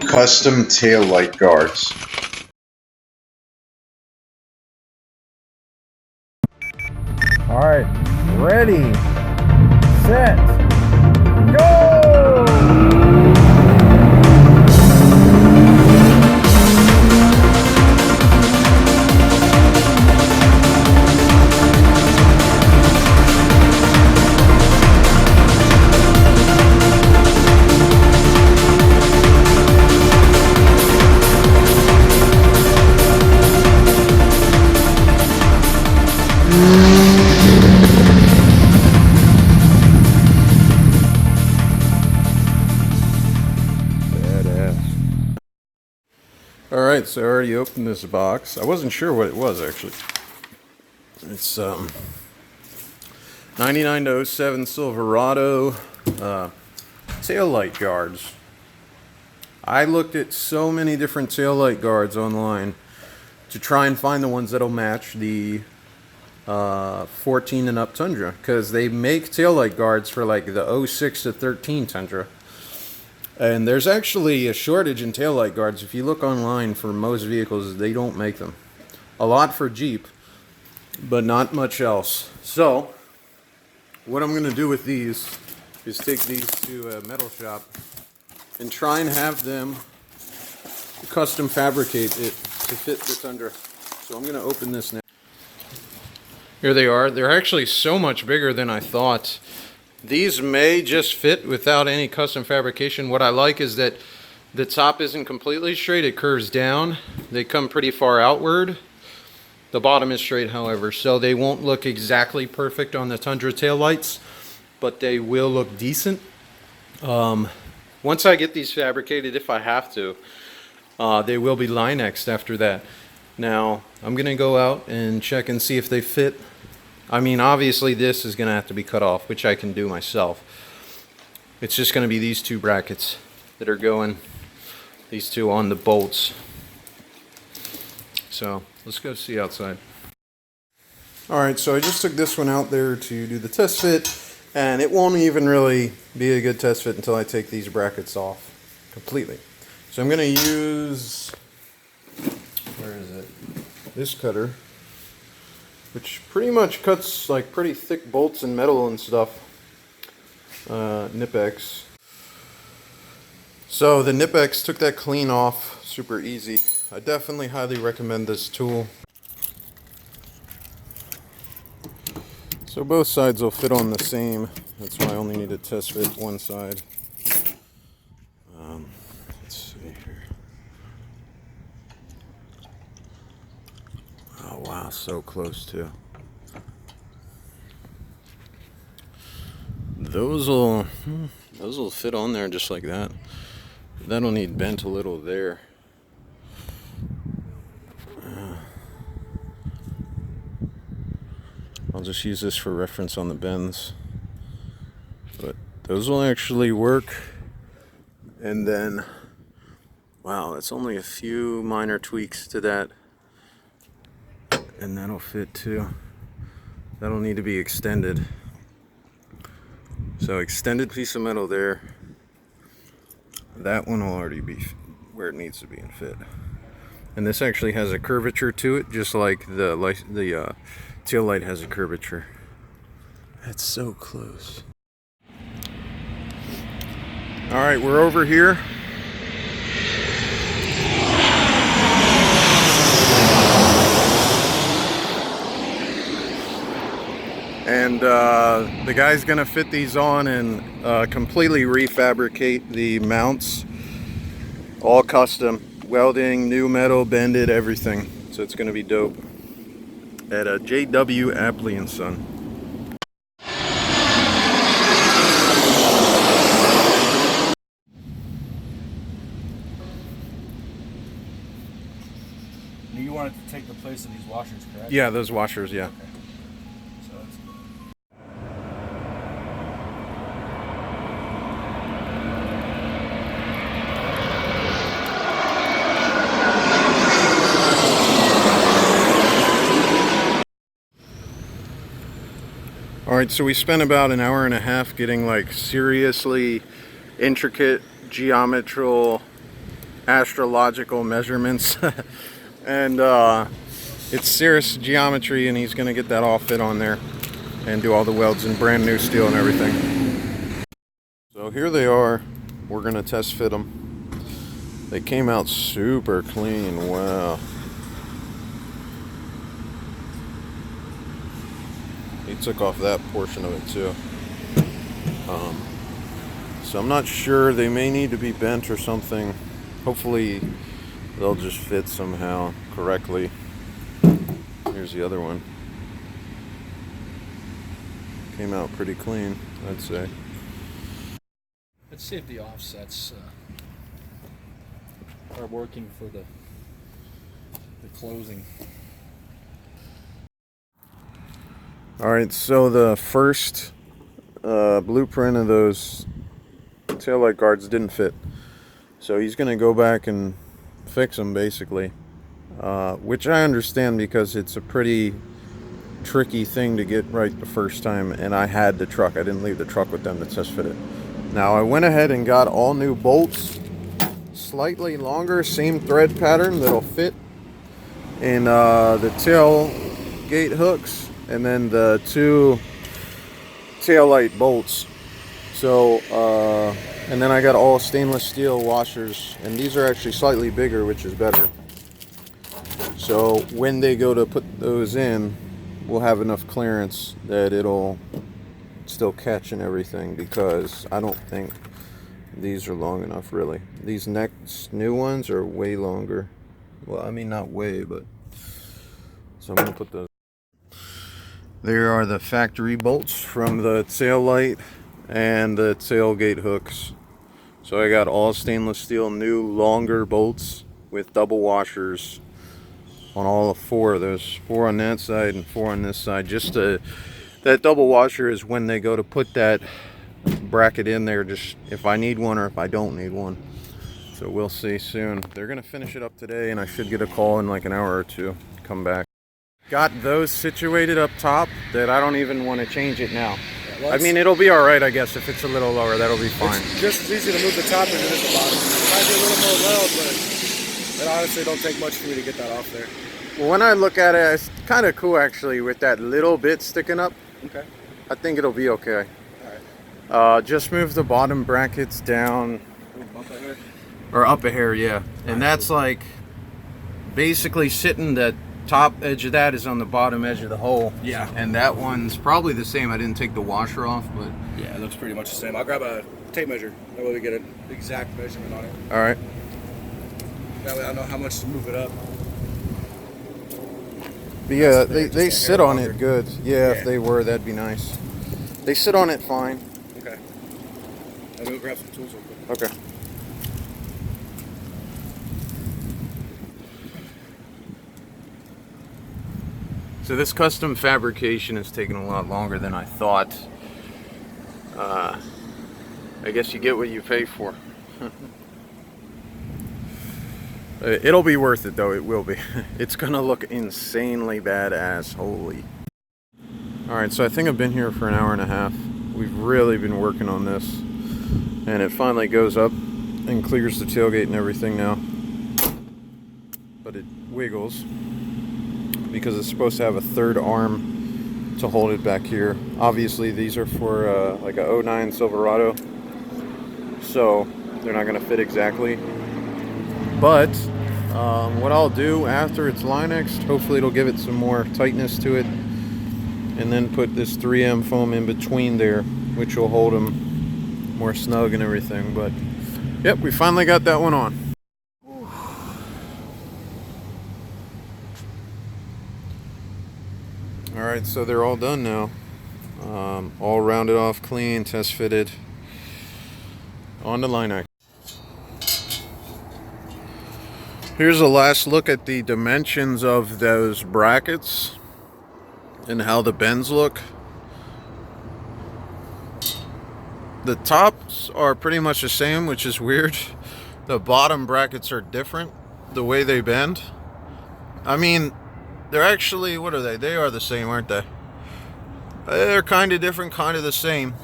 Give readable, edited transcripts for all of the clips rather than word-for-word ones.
Custom tail light guards. All right, ready, set, go! Alright, so I already opened this box. I wasn't sure what it was actually. It's 99-07 Silverado tail light guards. I looked at so many different tail light guards online to try and find the ones that'll match the 14 and up Tundra, because they make tail light guards for like the 06 to 13 Tundra. And there's actually a shortage in taillight guards. If you look online for most vehicles, they don't make them. A lot for Jeep, but not much else. So, what I'm going to do with these is take these to a metal shop and try and have them custom fabricate it to fit the Tundra. So I'm going to open this now. Here they are. They're actually so much bigger than I thought. These may just fit without any custom fabrication. What I like is that the top isn't completely straight, it curves down. They come pretty far outward. The bottom is straight, however, so they won't look exactly perfect on the Tundra taillights, but they will look decent. Once I get these fabricated, if I have to, they will be LINEXed after that. Now, I'm going to go out and check and see if they fit. I mean, obviously this is going to have to be cut off, which I can do myself. It's just going to be these two brackets that are going, these two on the bolts. So, let's go see outside. Alright, so I just took this one out there to do the test fit, and it won't even really be a good test fit until I take these brackets off completely. So I'm going to use, where is it? This cutter, which pretty much cuts like pretty thick bolts and metal and stuff. Nip-X. So the Nip-X took that clean off super easy. I definitely highly recommend this tool. So both sides will fit on the same. That's why I only need to test fit one side. Let's see here. Oh wow, so close too. Those will fit on there just like that. That'll need bent a little there. I'll just use this for reference on the bends. But those will actually work. And then, wow, it's only a few minor tweaks to that. And that'll fit too. That'll need to be extended. So extended piece of metal there. That one will already be where it needs to be and fit. And this actually has a curvature to it, just like the tail light has a curvature. That's so close. All right, we're over here. And the guy's gonna fit these on and completely refabricate the mounts. All custom. Welding, new metal, bended, everything. So it's gonna be dope. At JW Appley and Son. You wanted to take the place of these washers, correct? Yeah, those washers, yeah. Okay. So that's good. Alright, so we spent about an hour and a half getting like seriously intricate geometrical astrological measurements. And it's serious geometry, and he's going to get that all fit on there and do all the welds in brand new steel and everything. So here they are. We're going to test fit them. They came out super clean. Wow. He took off that portion of it too. So I'm not sure. They may need to be bent or something. Hopefully they'll just fit somehow correctly. Here's the other one. Came out pretty clean, I'd say. Let's see if the offsets are working for the closing. Alright, so the first blueprint of those taillight guards didn't fit. So he's going to go back and fix them basically. Which I understand because it's a pretty tricky thing to get right the first time, and I had the truck. I didn't leave the truck with them to test fit it. Now I went ahead and got all new bolts, slightly longer, same thread pattern that'll fit in the tailgate hooks, and then the two taillight bolts. So and then I got all stainless steel washers, and these are actually slightly bigger, which is better. So when they go to put those in, we'll have enough clearance that it'll still catch and everything, because I don't think these are long enough really. These next new ones are way longer. Well, I mean not way, but so I'm gonna put those. There are the factory bolts from the tail light and the tailgate hooks. So I got all stainless steel new longer bolts with double washers on all four of those, 4 on that side and 4 on this side. Just that double washer is when they go to put that bracket in there, just if I need one or if I don't need one. So we'll see soon. They're gonna finish it up today, and I should get a call in like an hour or two to come back. Got those situated up top that I don't even want to change it now. Well, I mean, it'll be all right, I guess. If it's a little lower, that'll be fine. It's just as easy to move the top as it is the bottom. It might be a little more weld, but it honestly don't take much for me to get that off there. Well, when I look at it, it's kind of cool actually with that little bit sticking up. Okay. I think it'll be okay. All right. Just move the bottom brackets down. Bump that here. Or up a hair, yeah. And that's like basically sitting, the top edge of that is on the bottom edge of the hole. Yeah. And that one's probably the same. I didn't take the washer off, but Yeah, it looks pretty much the same. I'll grab a tape measure. That way we get an exact measurement on it. all right. That way I know how much to move it up. But yeah, Just they a sit hair on longer. it good. Yeah, if they were, that'd be nice. They sit on it fine. Okay. And we'll grab some tools real quick. Okay. So this custom fabrication has taken a lot longer than I thought. I guess you get what you pay for. It'll be worth it though, it will be. It's gonna look insanely badass, holy. Alright, so I think I've been here for an hour and a half. We've really been working on this. And it finally goes up and clears the tailgate and everything now. But it wiggles because it's supposed to have a third arm to hold it back here. Obviously these are for like a 09 Silverado, so they're not going to fit exactly. But what I'll do after it's LINEXed, hopefully it'll give it some more tightness to it, and then put this 3M foam in between there, which will hold them more snug and everything. But yep, we finally got that one on. Alright, so they're all done now. All rounded off, clean, test fitted. On to LINEX. Here's a last look at the dimensions of those brackets and how the bends look. The tops are pretty much the same, which is weird. The bottom brackets are different, the way they bend. I mean, they're actually, what are they? They are the same, aren't they? They're kind of different, kind of the same.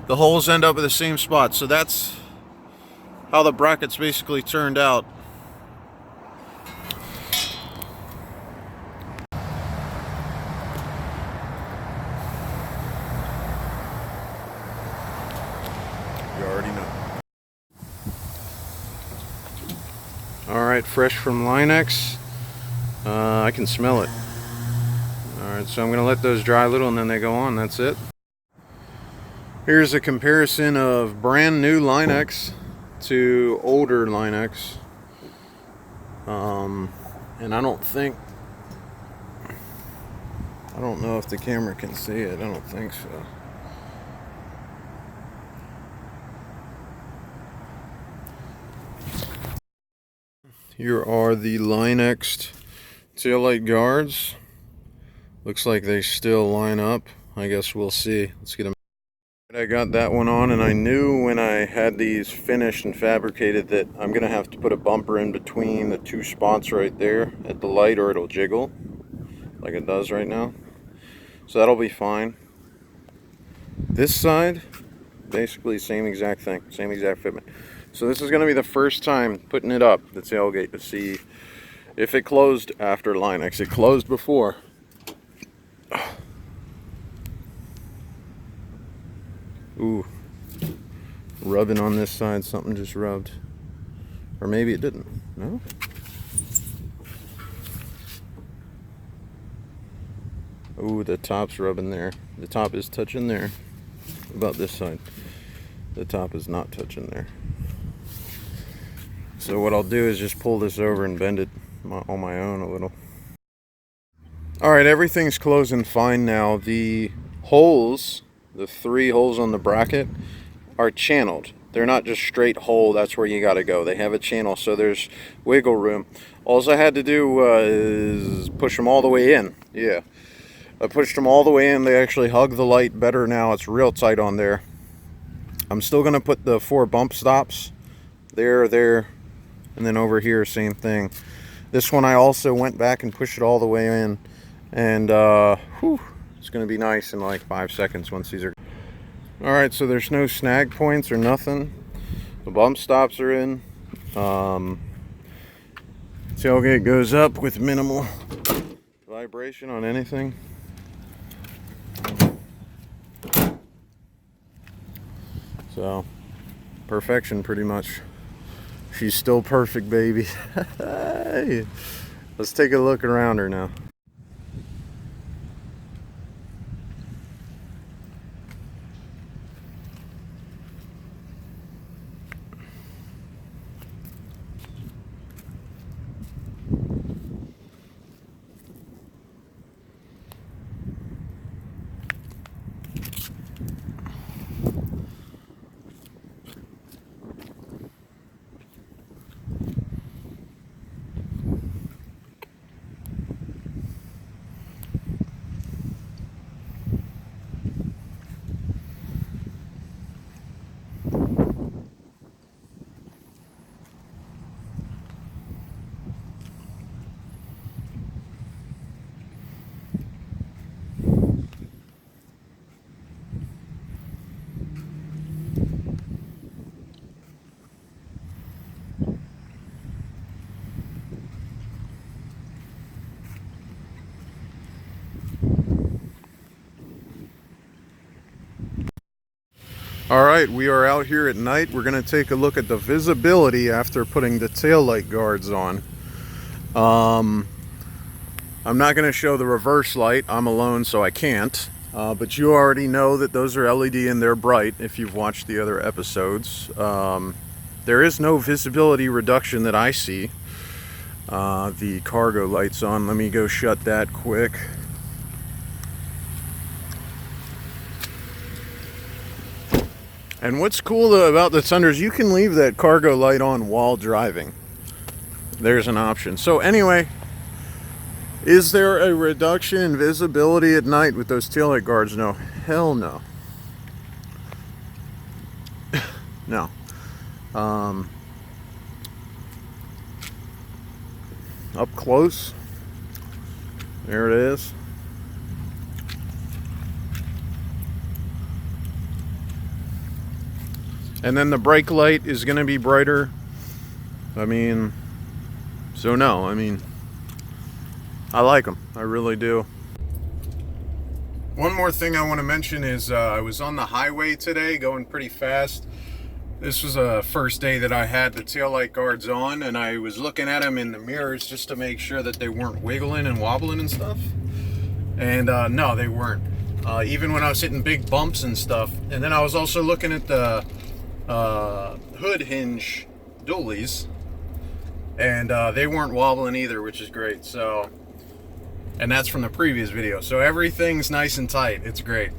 The holes end up at the same spot, so that's how the brackets basically turned out. Alright, fresh from LINEX. I can smell it. Alright, so I'm going to let those dry a little and then they go on. That's it. Here's a comparison of brand new LINEX to older LINEX. And I don't know if the camera can see it. I don't think so. Here are the LINEX taillight guards. Looks like they still line up. I guess we'll see. Let's get them. I got that one on, and I knew when I had these finished and fabricated that I'm gonna have to put a bumper in between the two spots right there at the light, or it'll jiggle like it does right now. So that'll be fine. This side, basically same exact thing, same exact fitment. So this is gonna be the first time putting it up, the tailgate, to see if it closed after LINEX. It closed before. Ooh, rubbing on this side, something just rubbed. Or maybe it didn't, no? Ooh, the top's rubbing there. The top is touching there. What about this side? The top is not touching there. So what I'll do is just pull this over and bend it on my own a little. Alright, everything's closing fine now. The holes, the 3 holes on the bracket, are channeled. They're not just straight hole, that's where you gotta go. They have a channel, so there's wiggle room. All I had to do is push them all the way in. Yeah, I pushed them all the way in. They actually hug the light better now. It's real tight on there. I'm still gonna put the 4 bump stops there, and then over here, same thing. This one I also went back and pushed it all the way in, and it's gonna be nice in like 5 seconds once these are. Alright, so there's no snag points or nothing. The bump stops are in. Tailgate goes up with minimal vibration on anything. So, perfection pretty much. She's still perfect, baby. Hey, let's take a look around her now. Alright, we are out here at night. We're going to take a look at the visibility after putting the taillight guards on. I'm not going to show the reverse light. I'm alone, so I can't. But you already know that those are LED and they're bright if you've watched the other episodes. There is no visibility reduction that I see. The cargo light's on. Let me go shut that quick. And what's cool about the Tundras, you can leave that cargo light on while driving. There's an option. So anyway, is there a reduction in visibility at night with those taillight guards? No. Hell no. No. Up close. There it is. And then the brake light is going to be brighter. I mean, so no, I mean, I like them. I really do. One more thing I want to mention is I was on the highway today going pretty fast. This was a first day that I had the taillight guards on, and I was looking at them in the mirrors just to make sure that they weren't wiggling and wobbling and stuff. And no, they weren't. Even when I was hitting big bumps and stuff. And then I was also looking at the hood hinge dualies, and they weren't wobbling either, which is great. So, and that's from the previous video. So everything's nice and tight. It's great.